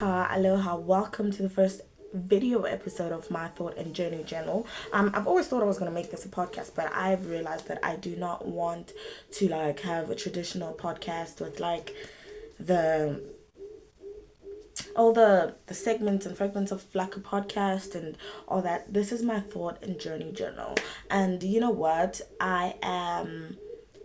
Aloha, welcome to the first video episode of my thought and journey journal. I've always thought I was going to make this a podcast, but I've realized that I do not want to have a traditional podcast with the all the segments and fragments of like a podcast and all that. This is my thought and journey journal. And you know what?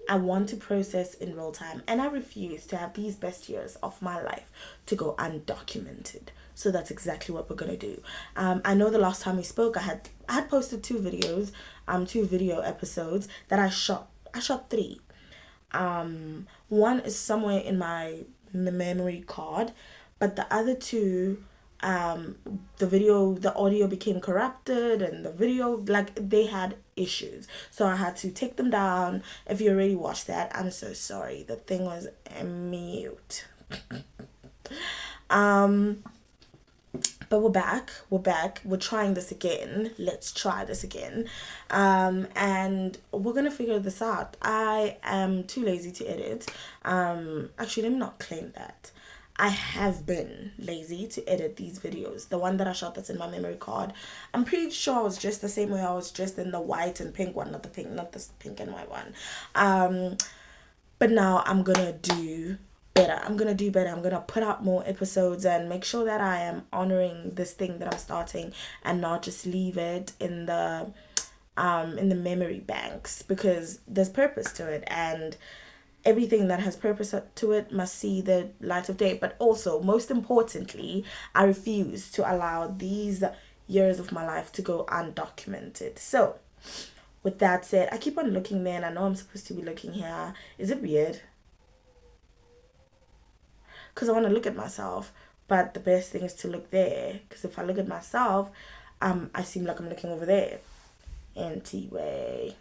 I want to process in real time, and I refuse to have these best years of my life to go undocumented. So that's exactly what we're gonna do. I know the last time we spoke, I had posted two videos, two video episodes that I shot. I shot three. One is somewhere in my memory card, but the other two, the audio became corrupted, and the video, they had issues. So I had to take them down. If you already watched that, I'm so sorry. The thing was a mute. um, but we're back. We're back. We're trying this again. Let's try this again. And we're gonna figure this out. I am too lazy to edit. Actually, let me not claim that. I have been lazy to edit these videos. The one that I shot that's in my memory card, I'm pretty sure I was dressed the same way I was dressed in the white and pink one, not this pink and white one. But now I'm gonna do better. I'm gonna do better. I'm gonna put out more episodes and make sure that I am honoring this thing that I'm starting and not just leave it in the memory banks, because there's purpose to it, and everything that has purpose to it must see the light of day. But also, most importantly, I refuse to allow these years of my life to go undocumented. So with that said, I keep on looking there, and I know I'm supposed to be looking here. Is it weird? Because I want to look at myself, but the best thing is to look there, because if I look at myself, I seem like I'm looking over there. Anyway,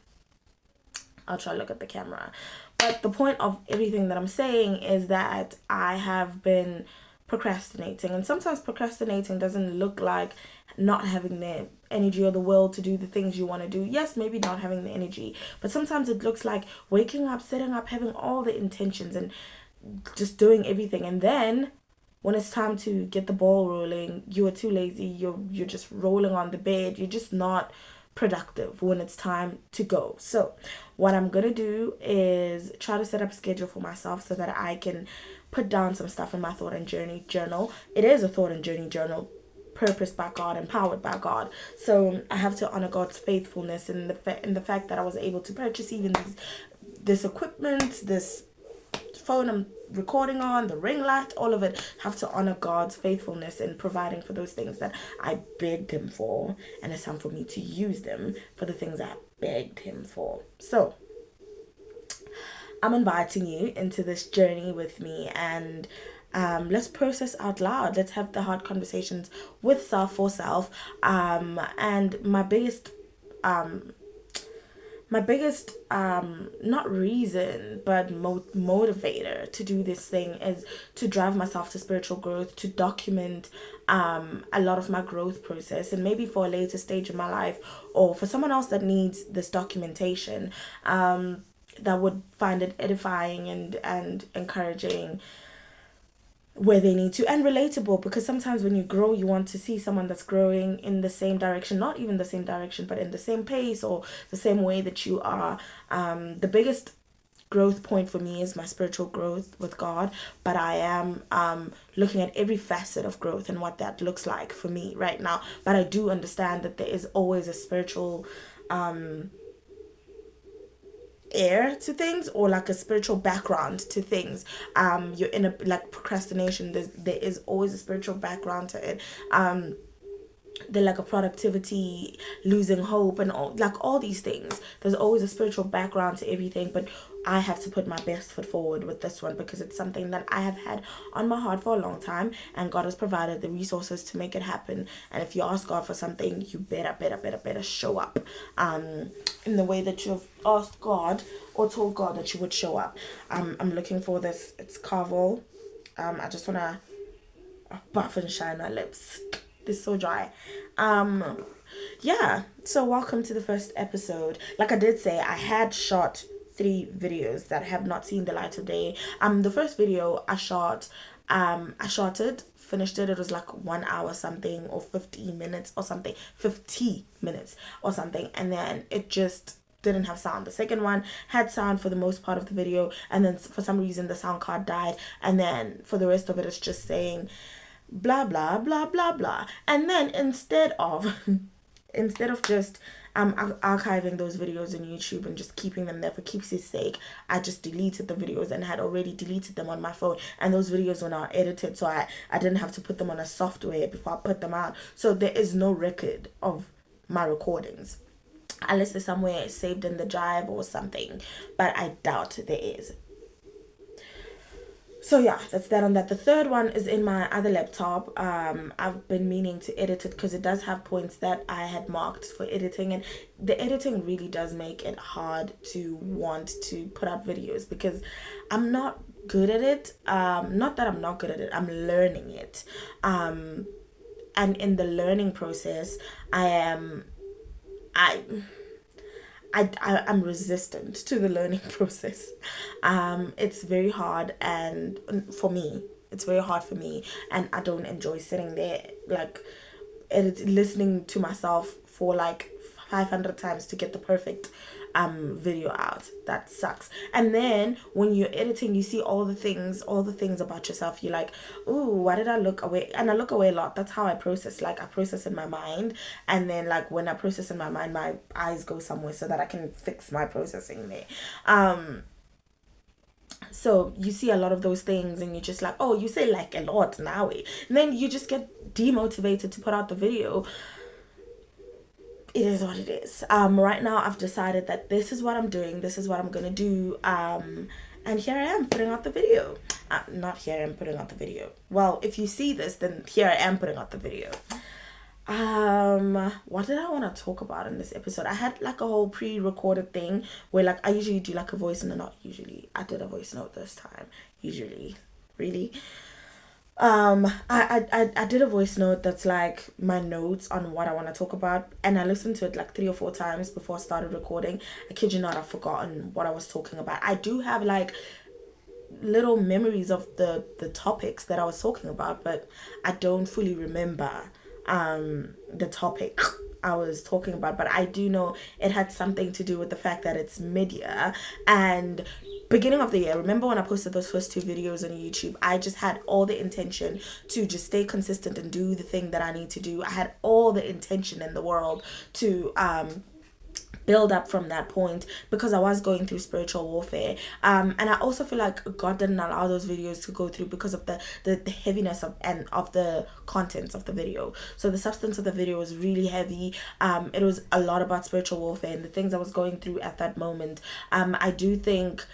I'll try to look at the camera. But the point of everything that I'm saying is that I have been procrastinating. And sometimes procrastinating doesn't look like not having the energy or the will to do the things you want to do. Yes, maybe not having the energy. But sometimes it looks like waking up, setting up, having all the intentions and just doing everything. And then when it's time to get the ball rolling, you are too lazy. You're just rolling on the bed. You're just not productive when it's time to go. So what I'm gonna do is try to set up a schedule for myself so that I can put down some stuff in my thought and journey journal. It is a thought and journey journal, purposed by God, empowered by God. So I have to honor God's faithfulness in the fact that I was able to purchase even this equipment, this phone I'm recording on, the ring light, all of it. Have to honor God's faithfulness in providing for those things that I begged him for, and it's time for me to use them for the things I begged him for. So I'm inviting you into this journey with me, and let's process out loud. Let's have the hard conversations with self for self. And my biggest not reason but motivator to do this thing is to drive myself to spiritual growth, to document a lot of my growth process, and maybe for a later stage in my life, or for someone else that needs this documentation, that would find it edifying and encouraging where they need to, and relatable, because sometimes when you grow you want to see someone that's growing in the same direction, not even the same direction, but in the same pace or the same way that you are. The biggest growth point for me is my spiritual growth with God, but I am looking at every facet of growth and what that looks like for me right now. But I do understand that there is always a spiritual air to things, or like a spiritual background to things. You're in a procrastination, there is always a spiritual background to it. They're like a productivity, losing hope, and all these things. There's always a spiritual background to everything, but I have to put my best foot forward with this one, because it's something that I have had on my heart for a long time, and God has provided the resources to make it happen. And if you ask God for something, you better show up in the way that you've asked God or told God that you would show up. I'm looking for this. It's Carvel. I just want to buff and shine my lips. This is so dry. Yeah, so welcome to the first episode. Like I did say, I had shot 3 videos that have not seen the light of day. The first video I shot it finished it. It was like 1 hour something, or 15 minutes or something, 50 minutes or something. And then it just didn't have sound. The second one had sound for the most part of the video, and then for some reason the sound card died, and then for the rest of it it's just saying blah blah blah blah blah. And then instead of just archiving those videos on YouTube and just keeping them there for keeps' sake, I just deleted the videos, and had already deleted them on my phone, and those videos were now edited, so I didn't have to put them on a software before I put them out. So there is no record of my recordings, unless there's somewhere saved in the drive or something, but I doubt there is. So yeah, that's that on that. The third one is in my other laptop. I've been meaning to edit it because it does have points that I had marked for editing, and the editing really does make it hard to want to put out videos because I'm not good at it. Not that I'm not good at it, I'm learning it. And in the learning process, I'm resistant to the learning process. It's very hard, and for me, it's very hard for me, and I don't enjoy sitting there like listening to myself for like 500 times to get the perfect video out. That sucks. And then when you're editing, you see all the things about yourself. You're like, ooh, why did I look away? And I look away a lot. That's how I process. Like, I process in my mind, and then like when I process in my mind, my eyes go somewhere so that I can fix my processing there. So you see a lot of those things, and you're just like, oh, you say like a lot now, and then you just get demotivated to put out the video. It is what it is. Right now I've decided that this is what I'm doing, this is what I'm gonna do, and here I am putting out the video. Not here I am putting out the video. Well, if you see this, then here I am putting out the video. What did I want to talk about in this episode? I had like a whole pre-recorded thing where like I usually do like a voice note. Not usually, I did a voice note this time. Usually, really. I did a voice note that's like my notes on what I want to talk about, and I listened to it like 3 or 4 times before I started recording. I kid you not, I've forgotten what I was talking about. I do have like little memories of the topics that I was talking about, but I don't fully remember the topic I was talking about. But I do know it had something to do with the fact that it's mid-year and beginning of the year. Remember when I posted those first 2 videos on YouTube, I just had all the intention to just stay consistent and do the thing that I need to do. I had all the intention in the world to build up from that point, because I was going through spiritual warfare, and I also feel like God didn't allow those videos to go through because of the heaviness of the contents of the video. So the substance of the video was really heavy. It was a lot about spiritual warfare and the things I was going through at that moment. I do think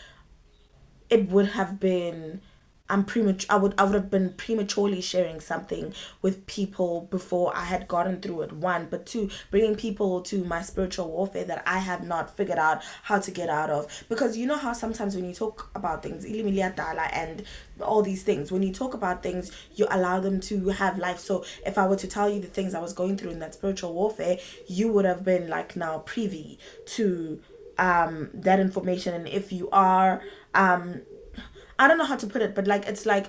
it would have been I would have been prematurely sharing something with people before I had gotten through it, 1, but 2, bringing people to my spiritual warfare that I have not figured out how to get out of. Because you know how sometimes when you talk about things, and all these things, when you talk about things, you allow them to have life. So if I were to tell you the things I was going through in that spiritual warfare, you would have been like now privy to that information. And if you are I don't know how to put it, but like it's like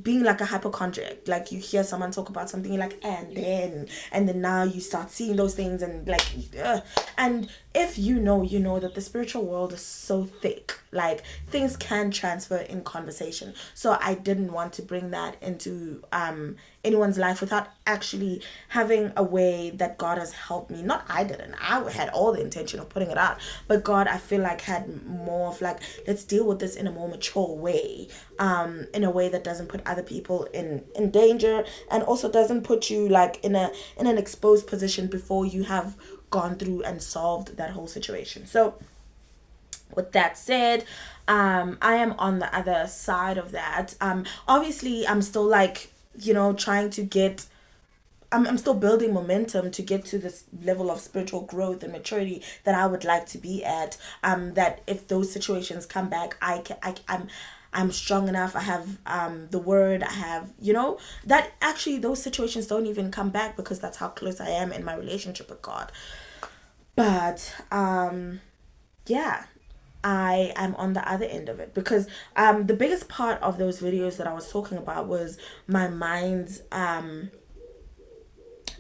being like a hypochondriac. Like you hear someone talk about something, you're like, and then now you start seeing those things, and like and if you know that the spiritual world is so thick, like things can transfer in conversation. So I didn't want to bring that into anyone's life without actually having a way that God has helped me. Not I didn't. I had all the intention of putting it out, but God, I feel like, had more of like, let's deal with this in a more mature way, in a way that doesn't put other people in danger, and also doesn't put you like in an exposed position before you have gone through and solved that whole situation. So with that said, I am on the other side of that. Obviously I'm still like, trying to get, I'm still building momentum to get to this level of spiritual growth and maturity that I would like to be at. That if those situations come back, I'm strong enough. I have the word. I have, that actually those situations don't even come back, because that's how close I am in my relationship with God. But yeah. I am on the other end of it, because the biggest part of those videos that I was talking about was my mind's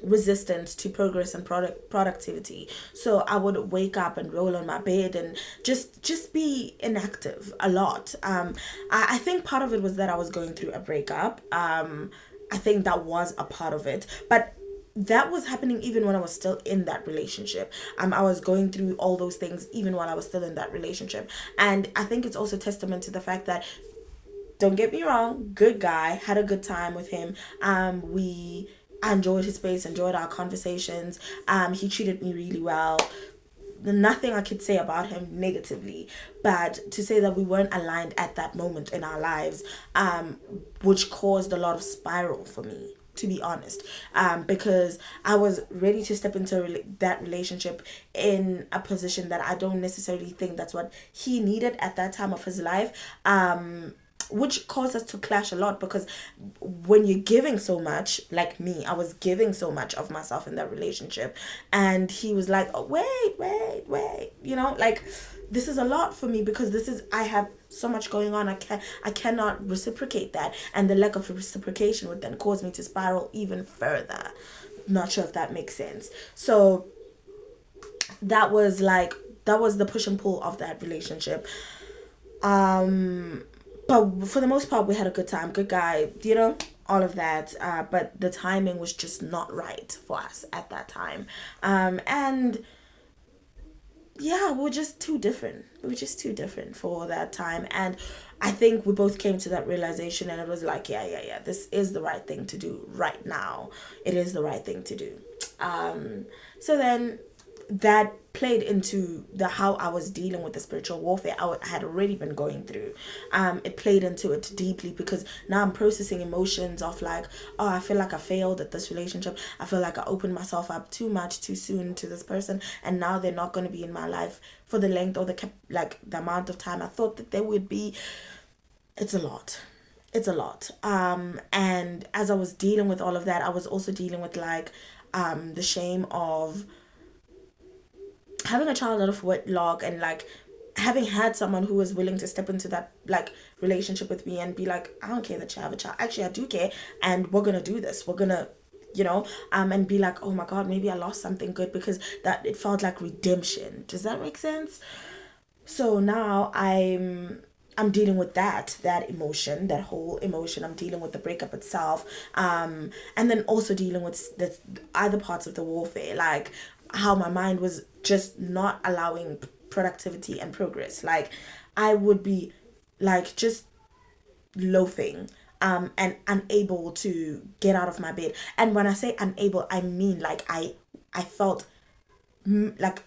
resistance to progress and productivity. So I would wake up and roll on my bed and just be inactive a lot. I think part of it was that I was going through a breakup. I think that was a part of it, but that was happening even when I was still in that relationship. I was going through all those things even while I was still in that relationship. And I think it's also testament to the fact that, don't get me wrong, good guy, had a good time with him. We I enjoyed his space, enjoyed our conversations. He treated me really well. Nothing I could say about him negatively, but to say that we weren't aligned at that moment in our lives, which caused a lot of spiral for me, to be honest, because I was ready to step into that relationship in a position that I don't necessarily think that's what he needed at that time of his life, which caused us to clash a lot, because when you're giving so much, like me, I was giving so much of myself in that relationship, and he was like, oh, wait, like, this is a lot for me, because I have so much going on. I cannot reciprocate that, and the lack of reciprocation would then cause me to spiral even further. Not sure if that makes sense. So that was the push and pull of that relationship. But for the most part, we had a good time. Good guy, all of that. But the timing was just not right for us at that time. And yeah, we were just too different. We were just too different for that time. And I think we both came to that realization, and it was like, yeah, this is the right thing to do right now. It is the right thing to do. So then that played into how I was dealing with the spiritual warfare I had already been going through. It played into it deeply, because now I'm processing emotions of like, oh, I feel like I failed at this relationship. I feel like I opened myself up too much too soon to this person, and now they're not going to be in my life for the length or the amount of time I thought that they would be. It's a lot. And as I was dealing with all of that, I was also dealing with the shame of having a child out of wedlock, and having had someone who was willing to step into that relationship with me and be like, I don't care that you have a child. Actually, I do care, and we're gonna do this. We're gonna, and be like, oh my God, maybe I lost something good, because that it felt like redemption. Does that make sense? So now I'm dealing with that emotion, that whole emotion. I'm dealing with the breakup itself, and then also dealing with the other parts of the warfare, like how my mind was just not allowing productivity and progress. Like, I would be just loafing, and unable to get out of my bed. And when I say unable, I mean I felt like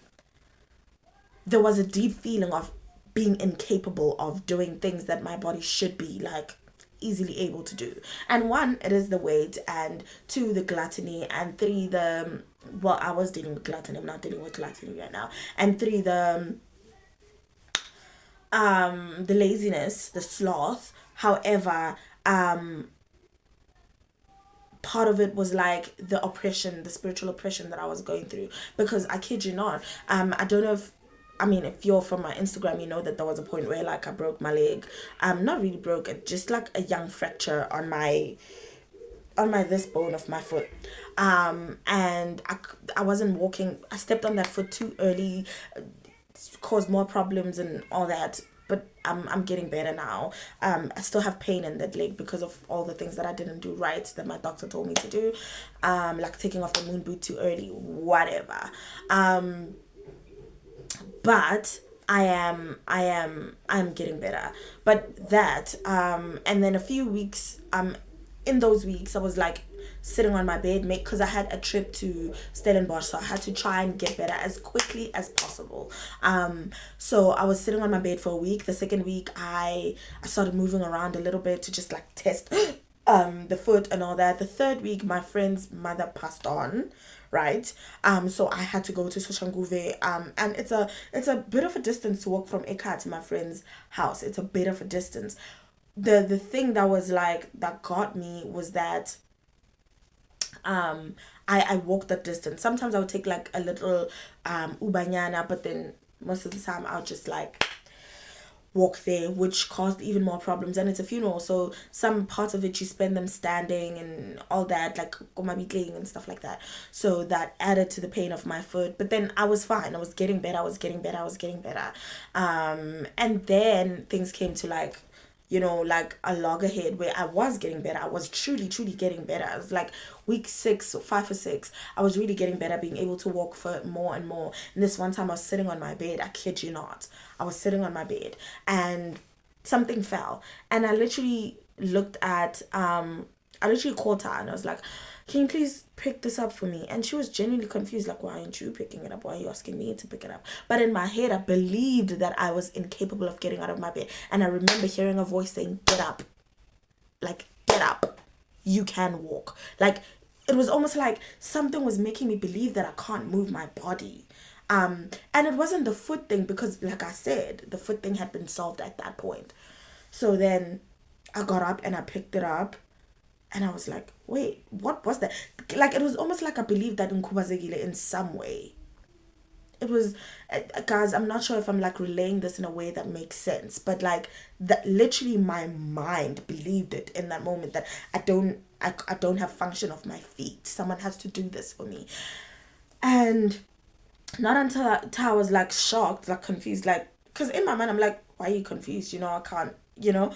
there was a deep feeling of being incapable of doing things that my body should be easily able to do. And one, it is the weight, and two, the gluttony, and three, I was dealing with gluttony. I'm not dealing with gluttony right now. And three, the laziness, the sloth. However, part of it was the oppression, the spiritual oppression that I was going through, because I kid you not, I don't know if you're from my Instagram, you know that there was a point where I broke my leg. Not really broke it, just a young fracture on my this bone of my foot. And I wasn't walking. I stepped on that foot too early, caused more problems and all that. But I'm getting better now. I still have pain in that leg because of all the things that I didn't do right, that my doctor told me to do, taking off the moon boot too early, whatever. But I'm getting better. But that, and then a few weeks, in those weeks I was sitting on my bed, because I had a trip to Stellenbosch, so I had to try and get better as quickly as possible. So I was sitting on my bed for a week. The second week I started moving around a little bit to just test the foot and all that. The third week my friend's mother passed on, right? So I had to go to Soshanguve, and it's a bit of a distance to walk from Eka to my friend's house. It's a bit of a distance. The thing that was that got me was that I walked that distance. Sometimes I would take a little ubanyana, but then most of the time I would just walk there, which caused even more problems. And it's a funeral, so some parts of it you spend them standing and all that, like komabitling and stuff like that. So that added to the pain of my foot. But then I was fine. I was getting better. I was getting better. I was getting better. And then things came to like, you know, like a loggerhead where I was getting better. I was truly, truly getting better. I was like week 6 or 5 or 6. I was really getting better, being able to walk for more and more. And this one time I was sitting on my bed. I kid you not. I was sitting on my bed and something fell. And I literally looked at, I literally called her and I was like, can you please pick this up for me? And she was genuinely confused, like, why aren't you picking it up? Why are you asking me to pick it up? But in my head, I believed that I was incapable of getting out of my bed. And I remember hearing a voice saying, get up. Like, get up. You can walk. Like, it was almost like something was making me believe that I can't move my body. And it wasn't the foot thing because, like I said, the foot thing had been solved at that point. So then I got up and I picked it up. And I was like, wait, what was that? Like, it was almost like I believed that in Kubazegile in some way. It was, guys, I'm not sure if I'm like relaying this in a way that makes sense, but like that literally my mind believed it in that moment that I don't have function of my feet. Someone has to do this for me. And not until I was like shocked, like confused, like, because in my mind I'm like, why are you confused? You know, I can't, you know.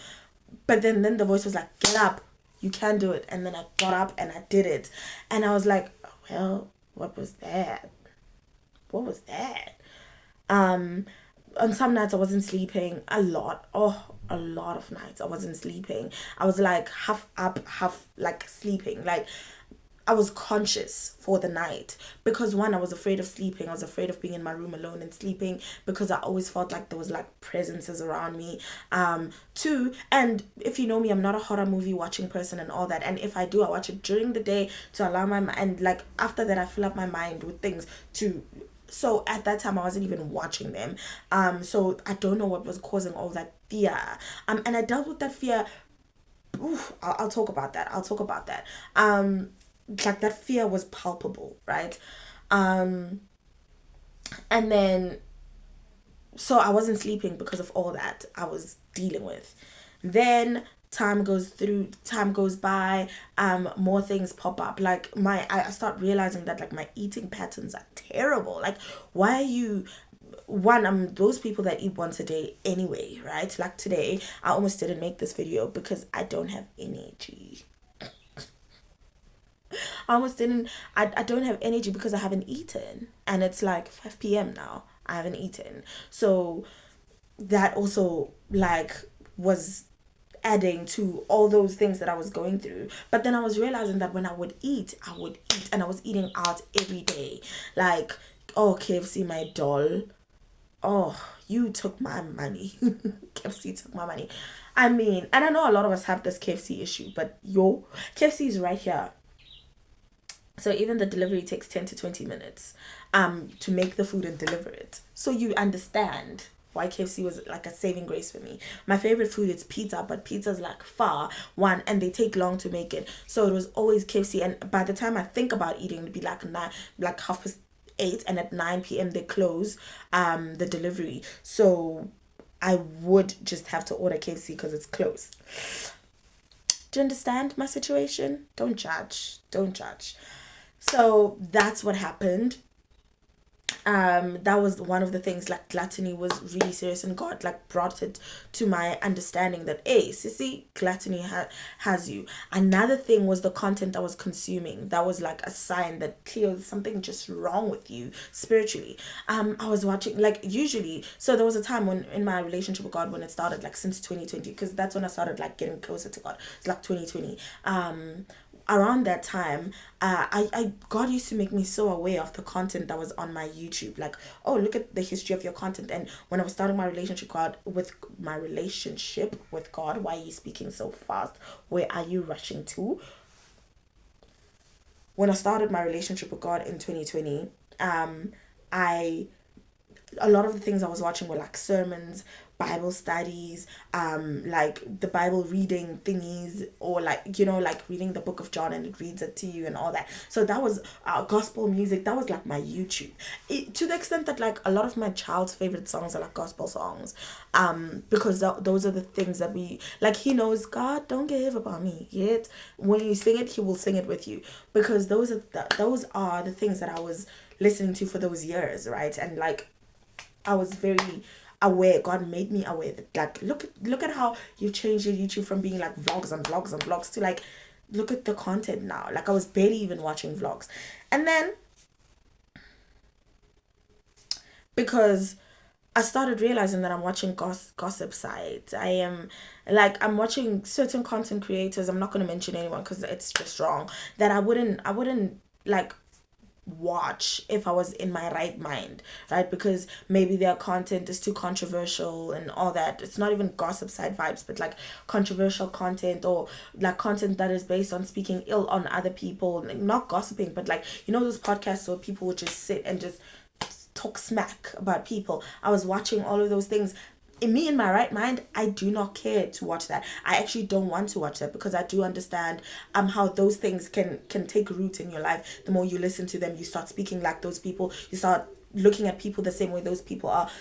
But then the voice was like, get up, you can do it. And then I got up and I did it. And I was like, well, what was that? What was that? On some nights I wasn't sleeping a lot. Oh, a lot of nights I wasn't sleeping. I was like half up, half like sleeping. Like I was conscious for the night because one, I was afraid of sleeping. I was afraid of being in my room alone and sleeping because I always felt like there was like presences around me. Two, and if you know me, I'm not a horror movie watching person and all that. And if I do, I watch it during the day to allow my mind. And like after that, I fill up my mind with things to. So at that time, I wasn't even watching them. So I don't know what was causing all that fear. And I dealt with that fear. Oof, I'll talk about that. I'll talk about that. Like that fear was palpable, right? And then so I wasn't sleeping because of all that I was dealing with. Then time goes by, more things pop up. Like I start realizing that like my eating patterns are terrible. Like, why are you one, I'm those people that eat once a day anyway, right? Like today I almost didn't make this video because I don't have energy. I almost didn't. I don't have energy because I haven't eaten, and it's like 5 p.m. now. I haven't eaten, so that also like was adding to all those things that I was going through. But then I was realizing that when I would eat, and I was eating out every day. Like, oh, KFC, my doll. Oh, you took my money. KFC took my money. I mean, and I know a lot of us have this KFC issue, but KFC is right here. So even the delivery takes 10 to 20 minutes to make the food and deliver it. So you understand why KFC was like a saving grace for me. My favorite food is pizza, but pizza's like far one and they take long to make it. So it was always KFC, and by the time I think about eating, it'd be like 8:30, and at 9 p.m. they close the delivery. So I would just have to order KFC because it's close. Do you understand my situation? Don't judge. Don't judge. So that's what happened. That was one of the things. Like, gluttony was really serious, and God like brought it to my understanding that, hey, sissy, gluttony has you. Another thing was the content I was consuming. That was like a sign that clearly something just wrong with you spiritually. I was watching, like, usually, so there was a time when in my relationship with God, when it started, like since 2020, because that's when I started like getting closer to God. It's like 2020. Around that time, I God used to make me so aware of the content that was on my YouTube. Like, oh, look at the history of your content. And when I was starting my relationship with God, why are you speaking so fast? Where are you rushing to? When I started my relationship with God in 2020, a lot of the things I was watching were like sermons, Bible studies, like the Bible reading thingies, or like, you know, like reading the book of John and it reads it to you and all that. So that was gospel music. That was like my YouTube, to the extent that like a lot of my child's favorite songs are like gospel songs, because those are the things that we like. He knows, God don't give up on me yet. When you sing it, he will sing it with you, because those are the things that I was listening to for those years, right? And like I was very aware. God made me aware that like look at how you've changed your YouTube from being like vlogs and vlogs and vlogs to like look at the content now. Like I was barely even watching vlogs. And then because I started realizing that I'm watching gossip sites. I'm watching certain content creators. I'm not going to mention anyone because it's just wrong. That I wouldn't like watch if I was in my right mind, right? Because maybe their content is too controversial and all that. It's not even gossip side vibes, but like controversial content, or like content that is based on speaking ill on other people. Like, not gossiping, but like, you know, those podcasts where people would just sit and just talk smack about people. I was watching all of those things. In my right mind, I do not care to watch that. I actually don't want to watch that, because I do understand how those things can take root in your life. The more you listen to them, you start speaking like those people, you start looking at people the same way those people are.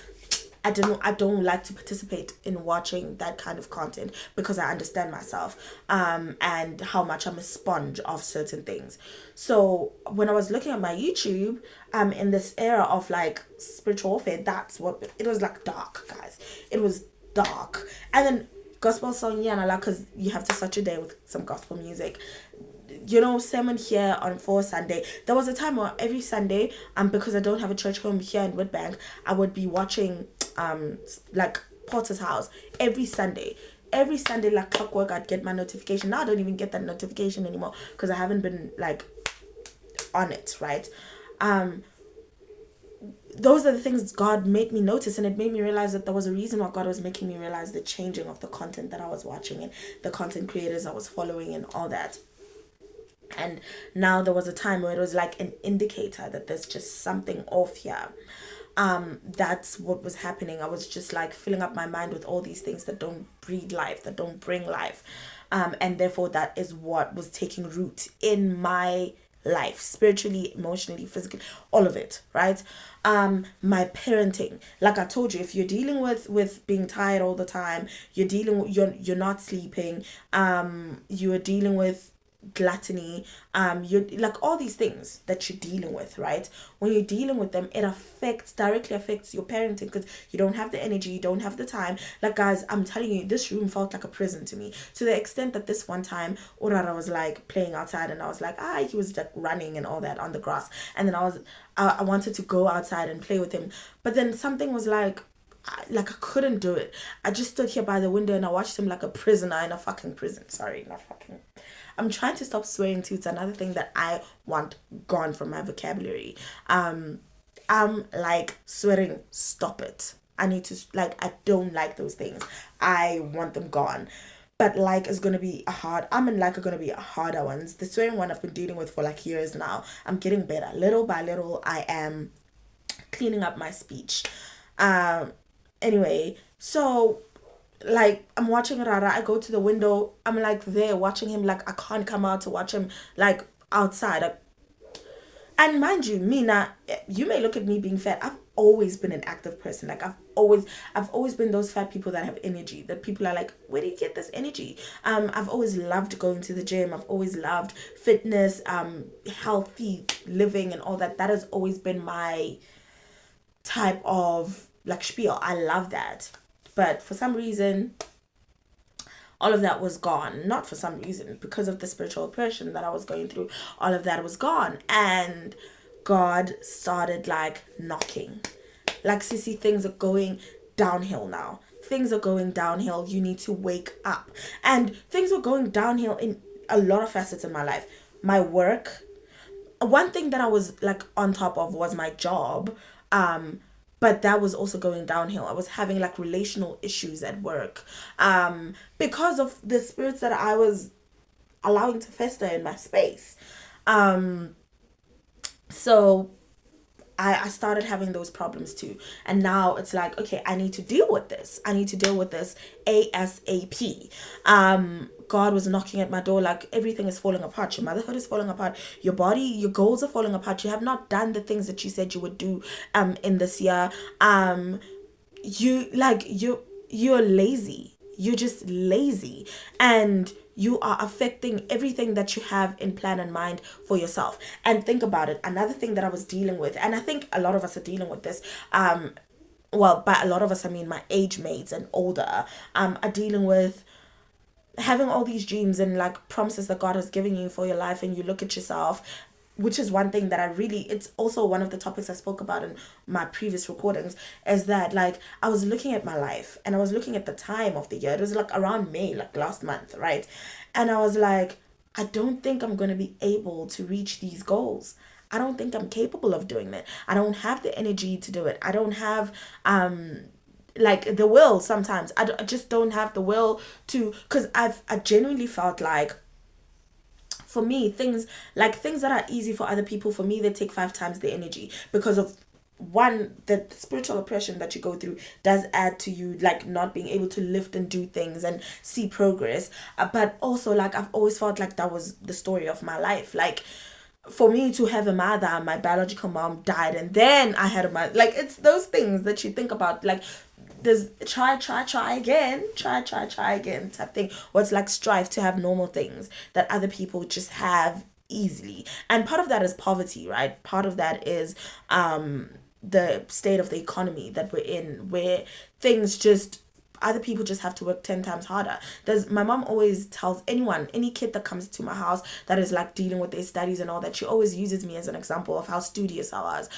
I don't like to participate in watching that kind of content, because I understand myself, and how much I'm a sponge of certain things. So when I was looking at my YouTube, in this era of like spiritual warfare, that's what it was like. Dark, guys. It was dark. And then gospel song, yeah, and I like, because you have to start your day with some gospel music. You know, sermon here on for Sunday. There was a time where every Sunday, because I don't have a church home here in Witbank, I would be watching like Potter's House every Sunday. Every Sunday, like clockwork, I'd get my notification. Now I don't even get that notification anymore, because I haven't been like on it, right? Those are the things God made me notice, and it made me realize that there was a reason why God was making me realize the changing of the content that I was watching and the content creators I was following and all that. And now there was a time where it was like an indicator that there's just something off here. That's what was happening. I was just like filling up my mind with all these things that don't breed life, that don't bring life. And therefore that is what was taking root in my life, spiritually, emotionally, physically, all of it, right? My parenting, like I told you, if you're dealing with being tired all the time, you're not sleeping, you're dealing with gluttony, you're like all these things that you're dealing with, right? When you're dealing with them, it directly affects your parenting, because you don't have the energy, you don't have the time. Like, guys, I'm telling you, this room felt like a prison to me, to the extent that this one time Urara was like playing outside, and I was like, he was like running and all that on the grass, and then I wanted to go outside and play with him, but then something was like I couldn't do it. I just stood here by the window and I watched him like a prisoner in a fucking prison. Sorry, not fucking. I'm trying to stop swearing too. It's another thing that I want gone from my vocabulary. I'm like swearing. Stop it. I need to I don't like those things. I want them gone. But like is gonna be a hard. I'm in like are gonna be a harder ones. The swearing one I've been dealing with for like years now. I'm getting better. Little by little, I am cleaning up my speech. Anyway, so like I'm watching Rara, I go to the window, I'm like there watching him, like I can't come out to watch him like outside. And mind you, Mina, you may look at me being fat. I've always been an active person. Like I've always been those fat people that have energy. That people are like, where do you get this energy? I've always loved going to the gym. I've always loved fitness, healthy living, and all that. That has always been my type of like spiel. I love that. But for some reason, all of that was gone. Not for some reason, because of the spiritual oppression that I was going through, all of that was gone. And God started like knocking. Like, Sissy, things are going downhill now. Things are going downhill. You need to wake up. And things were going downhill in a lot of facets in my life. My work. One thing that I was like on top of was my job. But that was also going downhill. I was having like relational issues at work, because of the spirits that I was allowing to fester in my space. So I started having those problems too. And now it's like, okay, I need to deal with this. I need to deal with this ASAP. God was knocking at my door, like everything is falling apart. Your motherhood is falling apart. Your body, your goals are falling apart. You have not done the things that you said you would do in this year. You're lazy. You're just lazy, and you are affecting everything that you have in plan and mind for yourself. And think about it, another thing that I was dealing with, and I think a lot of us are dealing with this, well, by a lot of us I mean my age mates and older, are dealing with having all these dreams and like promises that God has given you for your life, and you look at yourself, which is one thing that it's also one of the topics I spoke about in my previous recordings, is that like I was looking at my life and I was looking at the time of the year. It was like around May, like last month, right? And I was like, I don't think I'm going to be able to reach these goals. I don't think I'm capable of doing that. I don't have the energy to do it. I don't have like the will. Sometimes I just don't have the will to, because I genuinely felt like, for me, things that are easy for other people, for me they take 5 times the energy, because of one, the spiritual oppression that you go through does add to you like not being able to lift and do things and see progress. But also, like, I've always felt like that was the story of my life. Like, for me to have a mother, my biological mom died, and then I had a mother. Like, it's those things that you think about. Like, there's try again type thing. Or it's like strive to have normal things that other people just have easily. And part of that is poverty, right? Part of that is the state of the economy that we're in, where things just, other people just have to work 10 times harder. My mom always tells any kid that comes to my house that is like dealing with their studies and all that, she always uses me as an example of how studious I was.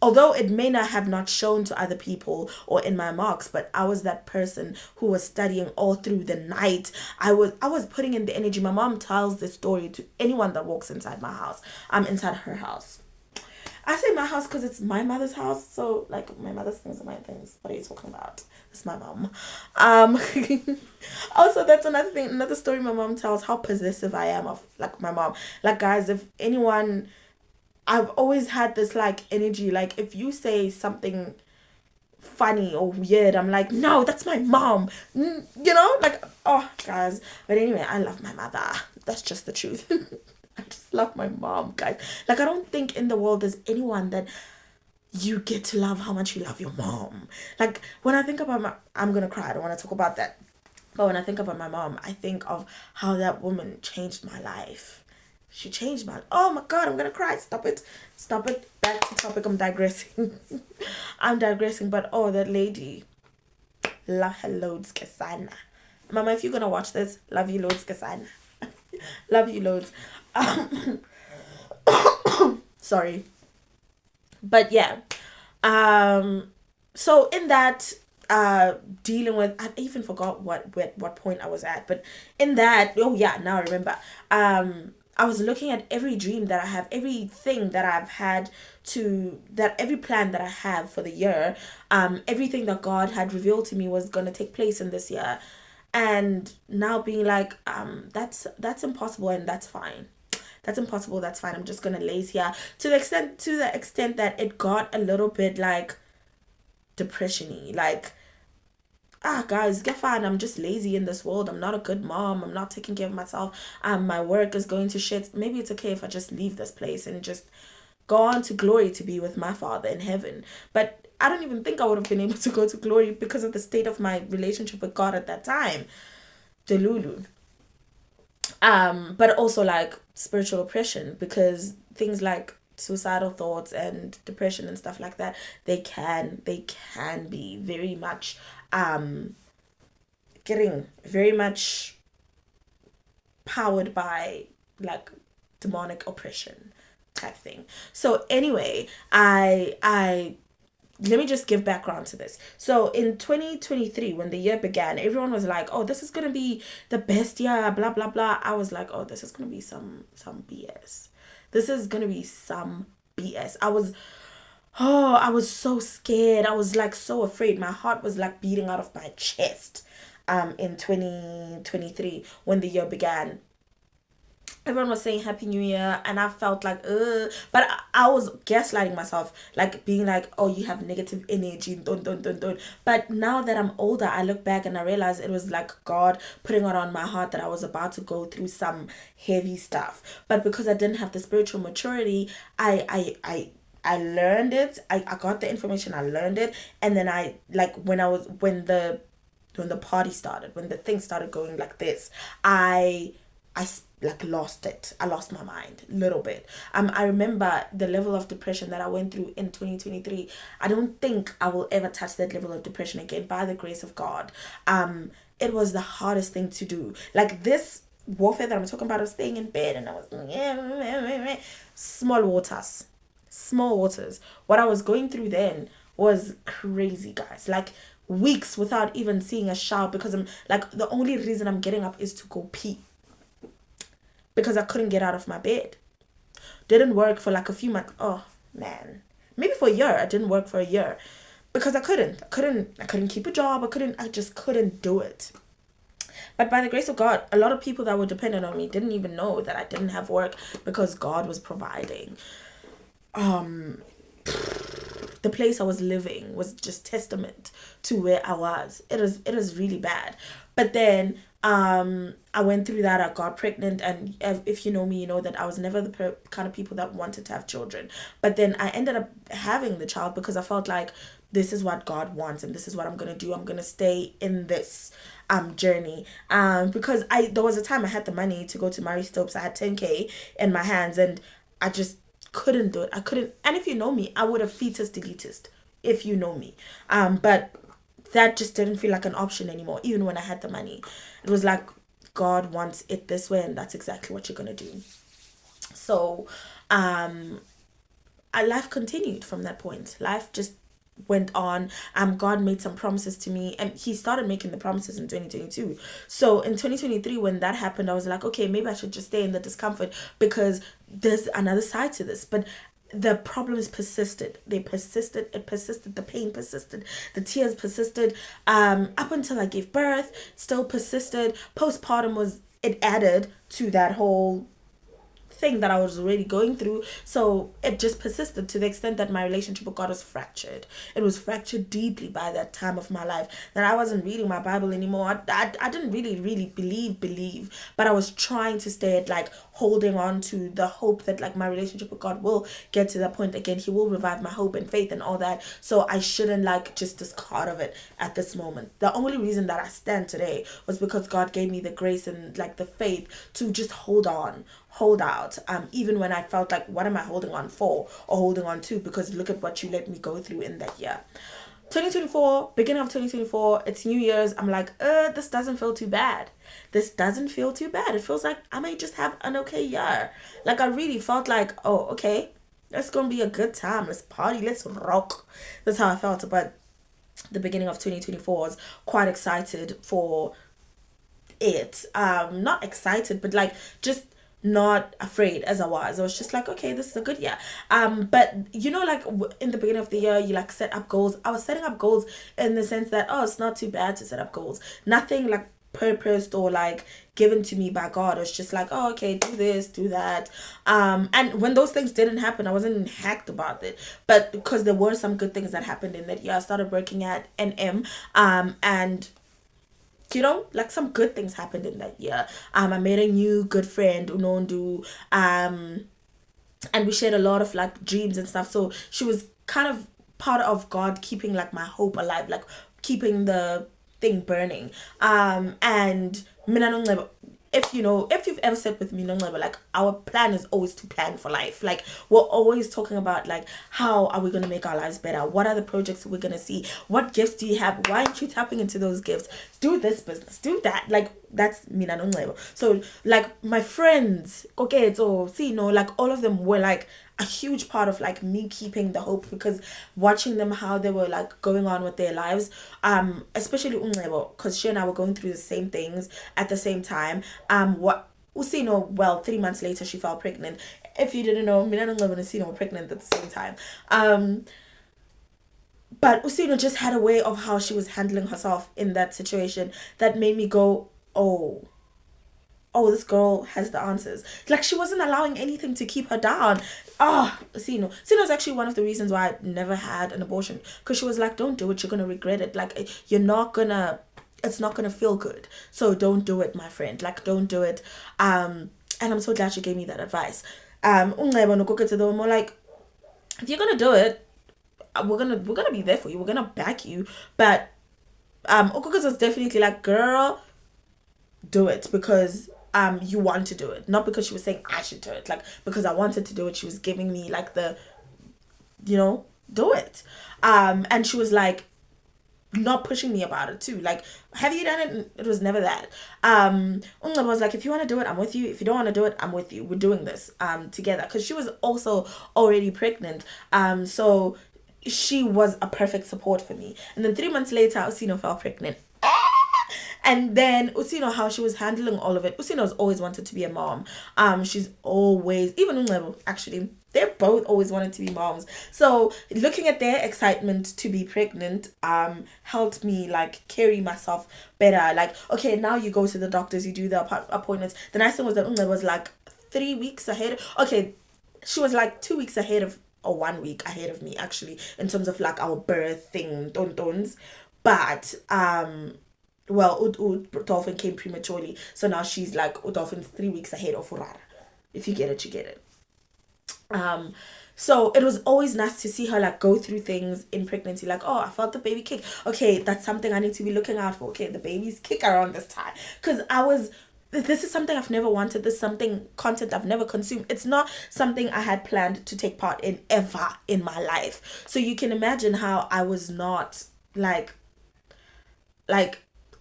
Although it may not have not shown to other people or in my marks, but I was that person who was studying all through the night. I was putting in the energy. My mom tells this story to anyone that walks inside my house. I'm inside her house. I say my house because it's my mother's house. So, like, my mother's things are my things. What are you talking about? It's my mom. Also, that's another thing, another story my mom tells, how possessive I am of, like, my mom. Like, guys, if anyone, I've always had this, like, energy. Like, if you say something funny or weird, I'm like, no, that's my mom. You know? Like, oh, guys. But anyway, I love my mother. That's just the truth. I just love my mom, guys. Like, I don't think in the world there's anyone that you get to love how much you love your mom. Like, when I think about I'm gonna cry, I don't want to talk about that. But when I think about my mom, I think of how that woman changed my life. She changed my, oh my God, I'm gonna cry. Stop it. Back to topic. I'm digressing. But oh, that lady, love her loads, Kasana. Mama, if you're gonna watch this, love you loads, Kasana. Love you loads. Sorry. But yeah. So in that, dealing with, I even forgot what point I was at, but in that, oh yeah, now I remember. I was looking at every dream that I have, everything that I've had every plan that I have for the year, everything that God had revealed to me was going to take place in this year. And now being like, that's impossible, and that's fine. That's impossible, that's fine. I'm just gonna laze here. To the extent that it got a little bit like depression-y. Like, guys, get fine. I'm just lazy in this world. I'm not a good mom. I'm not taking care of myself. My work is going to shit. Maybe it's okay if I just leave this place and just go on to glory to be with my Father in heaven. But I don't even think I would have been able to go to glory because of the state of my relationship with God at that time. Delulu. But also like spiritual oppression, because things like suicidal thoughts and depression and stuff like that, they can be very much getting very much powered by like demonic oppression type thing. So anyway, I let me just give background to this. So in 2023, when the year began, everyone was like, oh, this is going to be the best year, blah, blah, blah. I was like, oh, this is going to be some BS. This is going to be some BS. I was so scared. I was like so afraid. My heart was like beating out of my chest in 2023 when the year began. everyone was saying Happy New Year, and I felt like, but I was gaslighting myself, like being like, oh, you have negative energy, don't. But now that I'm older, I look back and I realize it was like God putting it on my heart that I was about to go through some heavy stuff. But because I didn't have the spiritual maturity, I learned it. I got the information, I learned it, and then I like when the party started, when the thing started going like this, I like lost it. I lost my mind a little bit. I remember the level of depression that I went through in 2023. I don't think I will ever touch that level of depression again by the grace of God. It was the hardest thing to do. Like this warfare that I'm talking about of staying in bed, and I was small waters. What I was going through then was crazy, guys. Like weeks without even seeing a shower, because I'm like, the only reason I'm getting up is to go pee, because I couldn't get out of my bed. Didn't work for like a few months. Oh man, maybe for a year. I didn't work for a year because I couldn't keep a job. I just couldn't do it. But by the grace of God, a lot of people that were dependent on me didn't even know that I didn't have work, because God was providing. The place I was living was just testament to where I was. It was really bad. But then I went through that. I got pregnant, and if you know me, you know that I was never the kind of people that wanted to have children. But then I ended up having the child because I felt like this is what God wants, and this is what I'm gonna do. I'm gonna stay in this journey. Because there was a time I had the money to go to Murray Stopes. I had 10K in my hands, and I just couldn't do it. I couldn't. And if you know me, I would have fetus deletist, if you know me. But that just didn't feel like an option anymore, even when I had the money. It was like, God wants it this way, and that's exactly what you're gonna do. So life continued from that point. Life just went on. God made some promises to me, and he started making the promises in 2022. So in 2023, when that happened, I was like, okay, maybe I should just stay in the discomfort, because there's another side to this. But the problems persisted. They persisted. It persisted. The pain persisted. The tears persisted. Up until I gave birth, still persisted. Postpartum was, it added to that whole thing that I was already going through. So it just persisted to the extent that my relationship with God was fractured. It was fractured deeply by that time of my life, that I wasn't reading my Bible anymore. I didn't really believe, but I was trying to stay at like holding on to the hope that like my relationship with God will get to that point again. He will revive my hope and faith and all that. So I shouldn't like just discard of it at this moment. The only reason that I stand today was because God gave me the grace and like the faith to just hold out, even when I felt like, what am I holding on for or holding on to? Because look at what you let me go through in that year. 2024, beginning of 2024, it's New Year's. I'm like, this doesn't feel too bad. This doesn't feel too bad. It feels like I may just have an okay year. Like I really felt like, oh, okay, it's gonna be a good time. Let's party, let's rock. That's how I felt. But the beginning of 2024 was quite excited for it. Not excited, but like just not afraid as I was. I was just like, okay, this is a good year. But you know, like in the beginning of the year, you like set up goals. I was setting up goals in the sense that, oh, it's not too bad to set up goals. Nothing like purposed or like given to me by God. It was just like, oh, okay, do this, do that. And when those things didn't happen, I wasn't hacked about it. But because there were some good things that happened in that year, I started working at NM, and you know, like some good things happened in that year. I made a new good friend, Unondu, and we shared a lot of like dreams and stuff. So she was kind of part of God keeping like my hope alive, like keeping the thing burning. And if you know, if you've ever said with me, like our plan is always to plan for life. Like we're always talking about like, how are we going to make our lives better? What are the projects we're going to see? What gifts do you have? Why aren't you tapping into those gifts? Do this business, do that. Like that's me. So like my friends, okay, so see, like all of them were like a huge part of like me keeping the hope, because watching them how they were like going on with their lives, especially because she and I were going through the same things at the same time. What Usino, well, 3 months later she fell pregnant. If you didn't know, Mina and Usino were pregnant at the same time. But Usino just had a way of how she was handling herself in that situation that made me go, oh, oh, this girl has the answers. Like, she wasn't allowing anything to keep her down. Sino's actually one of the reasons why I never had an abortion, because she was like, don't do it, you're gonna regret it. Like, it's not gonna feel good, so don't do it, my friend. Like, don't do it. And I'm so glad she gave me that advice. More like, if you're gonna do it, we're gonna be there for you, we're gonna back you. But Okukas was definitely like, girl, do it, because you want to do it, not because she was saying I should do it, like, because I wanted to do it. She was giving me like the, do it. And she was like not pushing me about it too, like, have you done it? It was never that. I was like, if you want to do it, I'm with you. If you don't want to do it, I'm with you. We're doing this together, because she was also already pregnant, so she was a perfect support for me. And then 3 months later, Usino fell pregnant. And then Usino, how she was handling all of it. Usino's always wanted to be a mom. She's always, even Unlebo, actually, they're both always wanted to be moms. So looking at their excitement to be pregnant helped me like carry myself better. Like, okay, now you go to the doctors, you do the appointments. The nice thing was that Unlebo was like 3 weeks ahead. Okay, she was like 2 weeks ahead of, or 1 week ahead of me, actually, in terms of like our birth thing, tontons. But well, Dolphin came prematurely, so now she's like Dolphin's 3 weeks ahead of Urara. If you get it, you get it. So it was always nice to see her like go through things in pregnancy, like, oh, I felt the baby kick. Okay, that's something I need to be looking out for. Okay, the baby's kick around this time, because this is something I've never wanted. This is content I've never consumed. It's not something I had planned to take part in ever in my life. So you can imagine how I was not like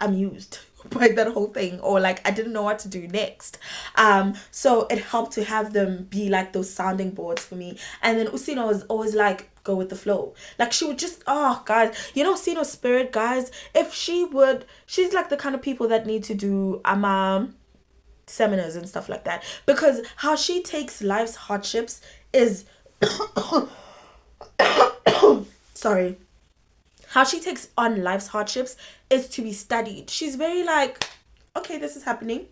amused by that whole thing, or like I didn't know what to do next. So it helped to have them be like those sounding boards for me. And then Usino was always like, go with the flow. Like, she would just, oh guys, Usino's spirit, guys, she's like the kind of people that need to do seminars and stuff like that, because how she takes life's hardships is sorry, how she takes on life's hardships is to be studied. She's very like, okay, this is happening,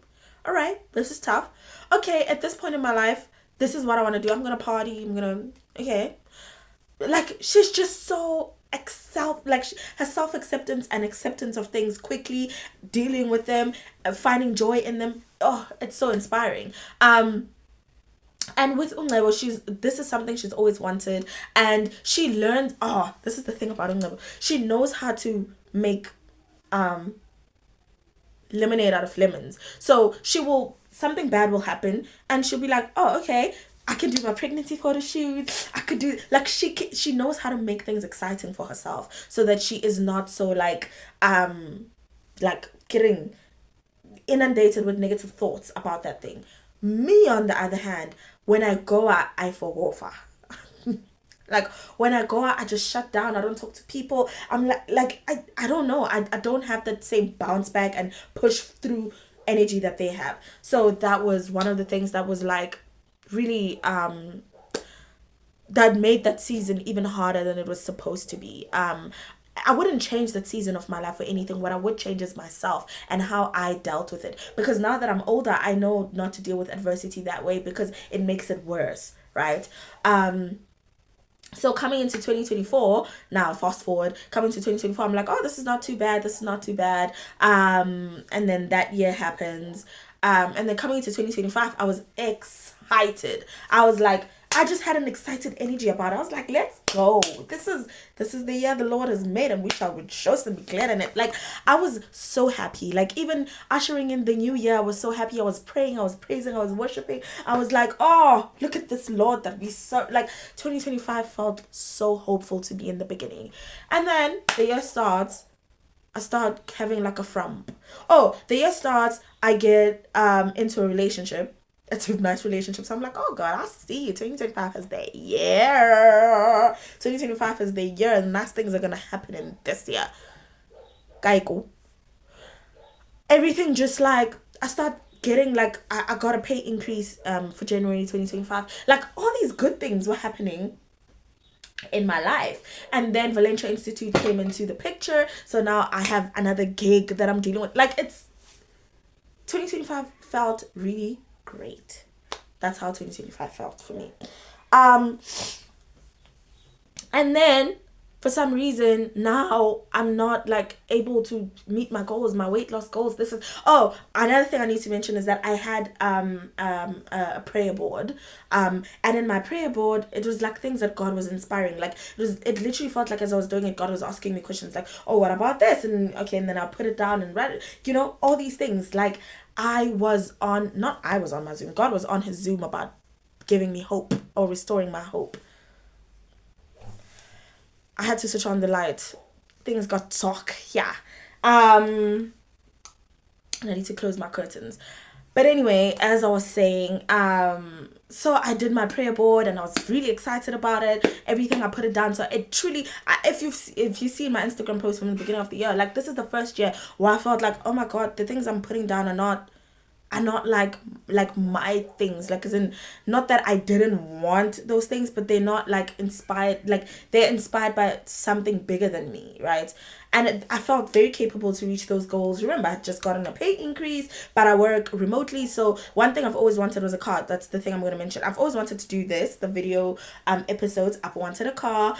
all right, this is tough, okay, at this point in my life, this is what I want to do. I'm gonna party, okay, like, she's just so like, her self-acceptance and acceptance of things quickly, dealing with them, finding joy in them. Oh, it's so inspiring. And with Unlebo, this is something she's always wanted, and she learned, this is the thing about Unlebo, she knows how to make lemonade out of lemons. So something bad will happen, and she'll be like, oh, okay, I can do my pregnancy photo shoot. I could do, like, she knows how to make things exciting for herself, so that she is not so like getting inundated with negative thoughts about that thing. Me, on the other hand, when I go out, I forgo. Like, when I go out, I just shut down. I don't talk to people. I'm I don't know. I don't have that same bounce back and push through energy that they have. So that was one of the things that was like really that made that season even harder than it was supposed to be. I wouldn't change that season of my life for anything. What I would change is myself and how I dealt with it. Because now that I'm older, I know not to deal with adversity that way, because it makes it worse, right? So coming into 2024, now fast forward, coming to 2024, I'm like, oh, this is not too bad. And then that year happens. And then coming into 2025, I was excited. I was like, I just had an excited energy about it. I was like, let's go. This is the year the Lord has made, and we shall rejoice and be glad in it. Like, I was so happy. Like, even ushering in the new year, I was so happy. I was praying, I was praising, I was worshiping. I was like, oh, look at this Lord that we serve. Like, 2025 felt so hopeful to me in the beginning. And then the year starts, I start having like a frump. Oh, the year starts, I get into a relationship. It's a nice relationship. So I'm like, oh God, I see you. 2025 is the year. 2025 is the year. And nice things are going to happen in this year. Kaiko. Everything just like, I start getting like, I got a pay increase for January 2025. Like, all these good things were happening in my life. And then Valencia Institute came into the picture. So now I have another gig that I'm dealing with. Like, 2025 felt really great. That's how 2025 felt for me. Um, and then for some reason now I'm not like able to meet my goals, my weight loss goals. This is another thing I need to mention is that I had a prayer board, and in my prayer board it was like things that God was inspiring. Like it literally felt like as I was doing it, God was asking me questions like, oh, what about this? And okay, and then I'll put it down and write it, all these things. Like I was on my Zoom, God was on his Zoom about giving me hope or restoring my hope. I had to switch on the light. Things got dark. Yeah. And I need to close my curtains. But anyway, as I was saying, so I did my prayer board and I was really excited about it. Everything, I put it down. So it truly, if you see my Instagram post from the beginning of the year, like this is the first year where I felt like, oh my God, the things I'm putting down are not like my things, like as in not that I didn't want those things, but they're not like inspired, like they're inspired by something bigger than me, right? And I felt very capable to reach those goals. Remember, I had just gotten a pay increase, but I work remotely. So one thing I've always wanted was a car. That's the thing I'm going to mention. I've always wanted to do the video episodes. I've wanted a car,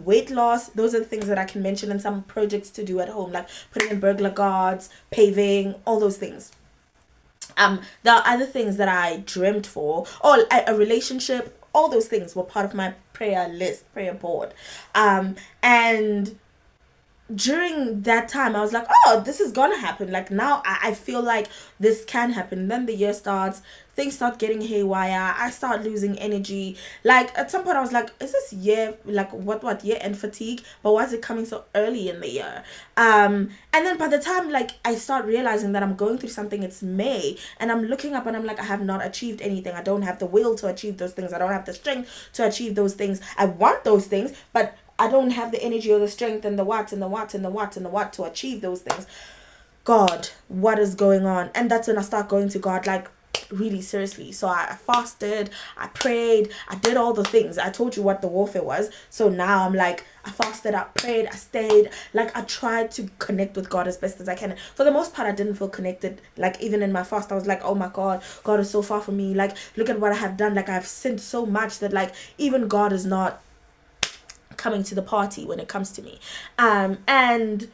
weight loss. Those are the things that I can mention, and some projects to do at home, like putting in burglar guards, paving, all those things. There are other things that I dreamt for, or a relationship. All those things were part of my prayer board. And during that time I was like, oh, this is gonna happen. Like now I feel like this can happen. And then the year starts, things start getting haywire, I start losing energy. Like at some point I was like, is this year like what year end fatigue? But why is it coming so early in the year? And then by the time like I start realizing that I'm going through something, it's May, and I'm looking up and I'm like, I have not achieved anything. I don't have the will to achieve those things. I don't have the strength to achieve those things. I want those things, but I don't have the energy or the strength and the what and the what and the what and the what to achieve those things. God, what is going on? And that's when I start going to God, like really seriously. So I fasted, I prayed, I did all the things. I told you what the warfare was. So now I'm like, I fasted, I prayed, I stayed. Like I tried to connect with God as best as I can. For the most part, I didn't feel connected. Like even in my fast, I was like, oh my God, God is so far from me. Like look at what I have done. Like I've sinned so much that like even God is not coming to the party when it comes to me. And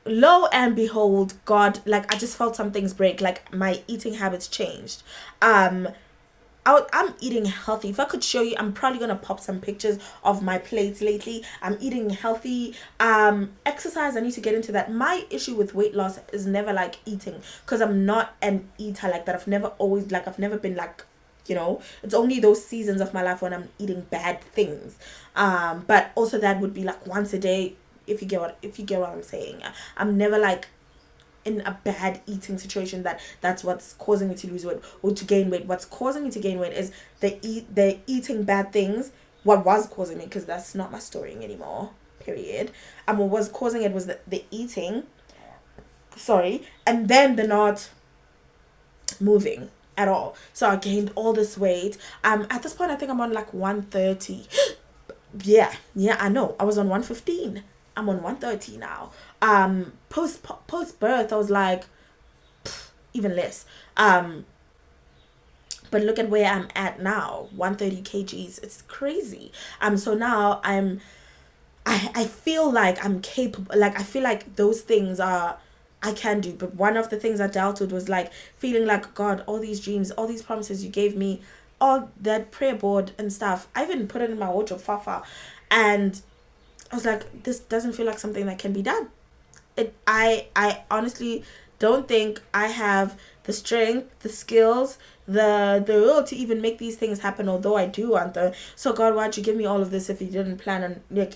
lo and behold, God, like I just felt some things break. Like my eating habits changed. I'm eating healthy. If I could show you, I'm probably gonna pop some pictures of my plates lately. I'm eating healthy. Exercise, I need to get into that. My issue with weight loss is never like eating, because I'm not an eater like that. I've never been like, it's only those seasons of my life when I'm eating bad things. But also that would be like once a day, if you get what I'm saying. I'm never like in a bad eating situation that's what's causing me to lose weight or to gain weight. What's causing me to gain weight is the eating bad things. What was causing me, because that's not my story anymore, period. And what was causing it was the eating, and then the not moving at all. So I gained all this weight. At this point I think I'm on like 130. yeah I know, I was on 115. I'm on 130 now. Post birth I was like even less. But look at where I'm at now, 130 kgs. It's crazy. So now I feel like I'm capable. Like I feel like those things are I can do. But one of the things I dealt with was like feeling like, God, all these dreams, all these promises you gave me, all that prayer board and stuff, I even put it in my wardrobe, fafa, and I was like, this doesn't feel like something that can be done. I honestly don't think I have the strength, the skills, the will to even make these things happen, although I do want them. So God, why'd you give me all of this if you didn't plan on like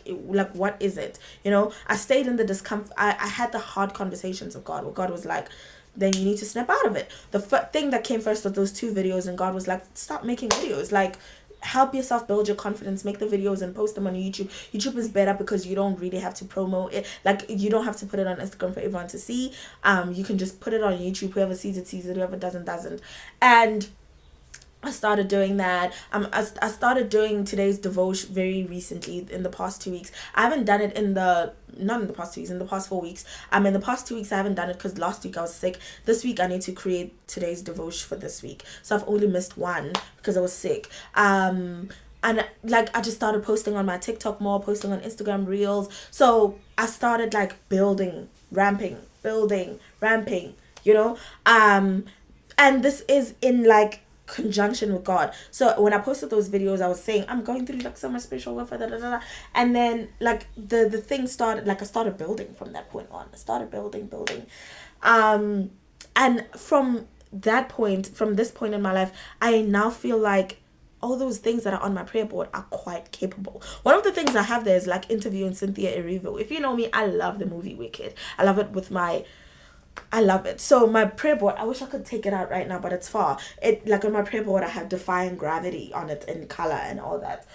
what is it? I stayed in the discomfort. I had the hard conversations with God, where God was like, then you need to snap out of it. The thing that came first was those 2 videos, and God was like, stop making videos. Like, help yourself build your confidence, make the videos and post them on YouTube is better because you don't really have to promote it. Like, you don't have to put it on Instagram for everyone to see. You can just put it on YouTube. Whoever sees it, whoever doesn't. And I started doing that. I started doing today's devotion very recently in the past 2 weeks. I haven't done it not in the past 2 weeks, in the past 4 weeks. In the past 2 weeks I haven't done it because last week I was sick. This week I need to create today's devotion for this week. So I've only missed one because I was sick. And like I just started posting on my TikTok more, posting on Instagram Reels. So I started like building, ramping, you know. And this is in like conjunction with God. So when I posted those videos, I was saying I'm going through like so much spiritual warfare, and then like the thing started, like I started building from that point on. I started building, and from that point, from this point in my life, I now feel like all those things that are on my prayer board are quite capable. One of the things I have there is like interviewing Cynthia Erivo. If you know me, I love the movie Wicked. I love it. So my prayer board, I wish I could take it out right now, but it's far. It like on my prayer board, I have Defying Gravity on it in color and all that.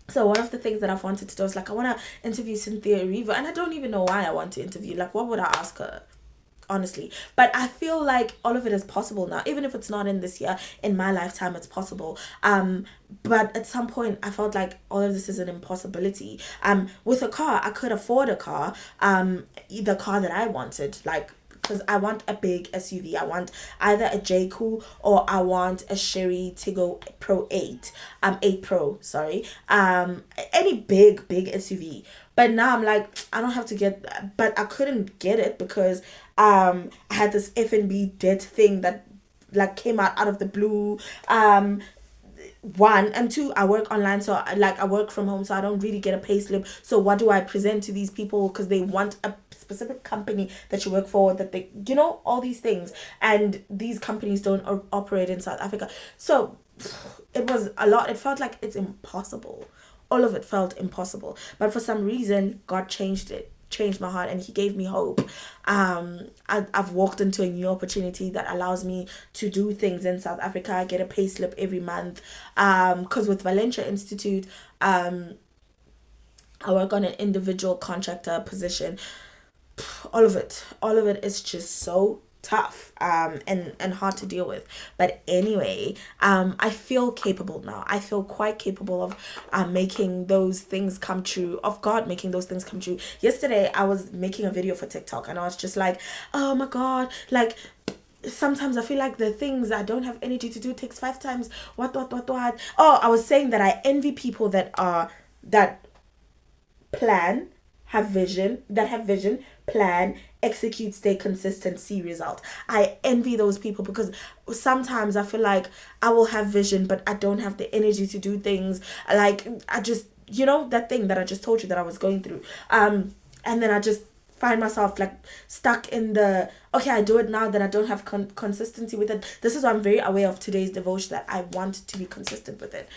So one of the things that I've wanted to do is like I want to interview Cynthia Erivo, and I don't even know why I want to interview. Like, what would I ask her? Honestly, but I feel like all of it is possible now, even if it's not in this year, in my lifetime it's possible. But at some point I felt like all of this is an impossibility. With a car, I could afford a car, the car that I wanted, like, because I want a big SUV. I want either a J-Cool or I want a Chery Tiggo Pro 8 Pro, sorry, any big SUV. But now I'm like, I don't have to get, but I couldn't get it because I had this F&B debt thing that like came out of the blue. One and two, I work online, so I work from home, so I don't really get a pay slip. So what do I present to these people? Because they want a specific company that you work for, that they, you know, all these things, and these companies don't operate in South Africa. So it was a lot. It felt like it's impossible. All of it felt impossible, but for some reason God changed my heart, and he gave me hope. I've walked into a new opportunity that allows me to do things in South Africa. I get a pay slip every month, because with Valencia Institute, I work on an individual contractor position. All of it is just so tough and hard to deal with. But anyway, I feel capable now. I feel quite capable of making those things come true, of God making those things come true. Yesterday I was making a video for TikTok, and I was just like, oh my God, like sometimes I feel like the things I don't have energy to do takes 5 times what. Oh, I was saying that I envy people that plan, have vision, plan, execute, stay consistent, see result. I envy those people, because sometimes I feel like I will have vision, but I don't have the energy to do things. Like, I just, you know, that thing that I just told you that I was going through. And then I just find myself like stuck in the, okay, I do it now, then I don't have consistency with it. This is why I'm very aware of today's devotion, that I want to be consistent with it.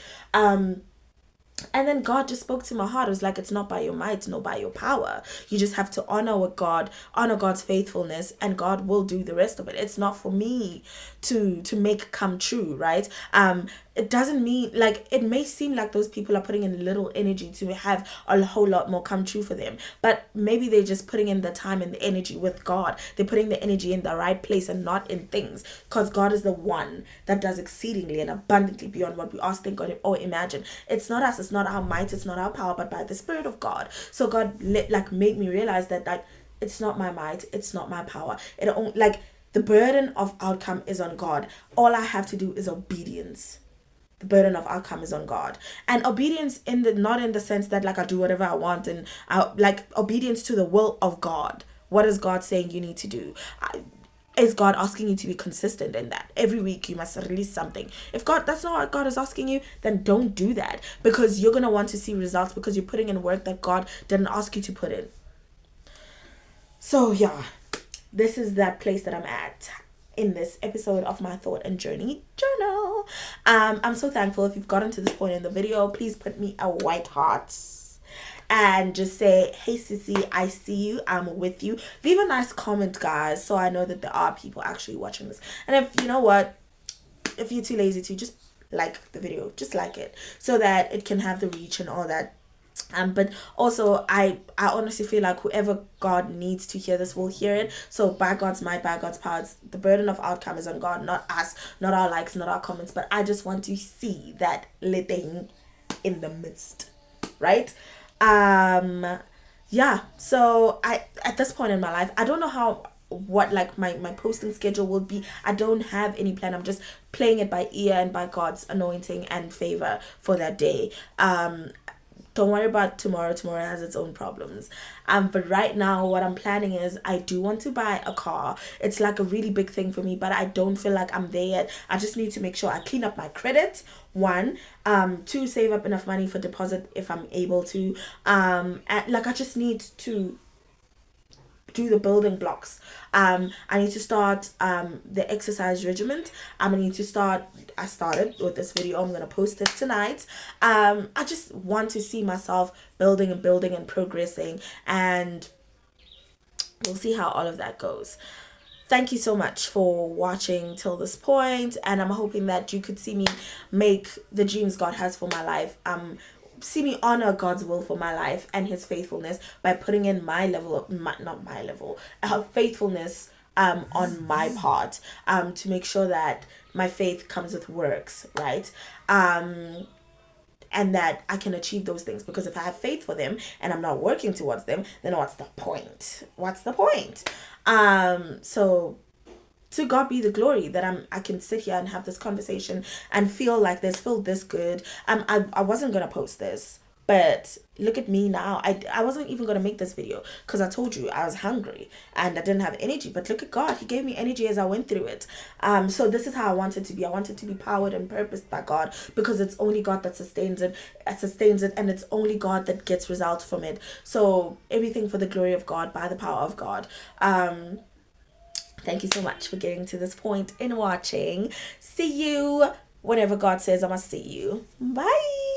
And then God just spoke to my heart. It was like, it's not by your might, nor by your power. You just have to honor God's faithfulness, and God will do the rest of it. It's not for me to make come true, right? It doesn't mean, like, it may seem like those people are putting in little energy to have a whole lot more come true for them, but maybe they're just putting in the time and the energy with God. They're putting the energy in the right place and not in things, because God is the one that does exceedingly and abundantly beyond what we ask, think, or imagine. It's not us, it's not our might, it's not our power, but by the Spirit of God. So God made me realize that, like, it's not my might, it's not my power. The burden of outcome is on God. All I have to do is obedience. The burden of outcome is on God. And obedience not in the sense that like I do whatever I want, and obedience to the will of God. What is God saying you need to do? Is God asking you to be consistent in that? Every week you must release something. If that's not what God is asking you, then don't do that, because you're going to want to see results, because you're putting in work that God didn't ask you to put in. So yeah, this is that place that I'm at in this episode of my thought and journey journal. I'm so thankful. If you've gotten to this point in the video, please put me a white heart and just say, hey sissy, I see you, I'm with you. Leave a nice comment, guys, so I know that there are people actually watching this. And if if you're too lazy to, just like the video, just like it, so that it can have the reach and all that But also I honestly feel like whoever God needs to hear this will hear it. So by God's might, by God's power, the burden of outcome is on God, not us, not our likes, not our comments. But I just want to see that letting in the midst, right? Yeah. So I, at this point in my life, I don't know how, what like my posting schedule will be. I don't have any plan. I'm just playing it by ear and by God's anointing and favor for that day. Don't worry about tomorrow. Tomorrow has its own problems. But right now, what I'm planning is I do want to buy a car. It's like a really big thing for me, but I don't feel like I'm there yet. I just need to make sure I clean up my credit. One, two, save up enough money for deposit if I'm able to. And like I just need to do the building blocks. I need to start the exercise regimen. I need to start. I started with this video. I'm gonna post it tonight. I just want to see myself building and building and progressing, and we'll see how all of that goes. Thank you so much for watching till this point, and I'm hoping that you could see me make the dreams God has for my life. See me honor God's will for my life and his faithfulness by putting in my level of not my level faithfulness on my part, to make sure that my faith comes with works, right? And that I can achieve those things, because if I have faith for them and I'm not working towards them, then what's the point? What's the point? So to God be the glory that I can sit here and have this conversation and feel like feel this good. I wasn't gonna post this, but look at me now. I wasn't even gonna make this video because I told you I was hungry and I didn't have energy. But look at God, he gave me energy as I went through it. So this is how I wanted to be. I wanted to be powered and purposed by God, because it's only God that sustains it, and it's only God that gets results from it. So everything for the glory of God, by the power of God. Thank you so much for getting to this point in watching. See you whenever God says I must see you. Bye.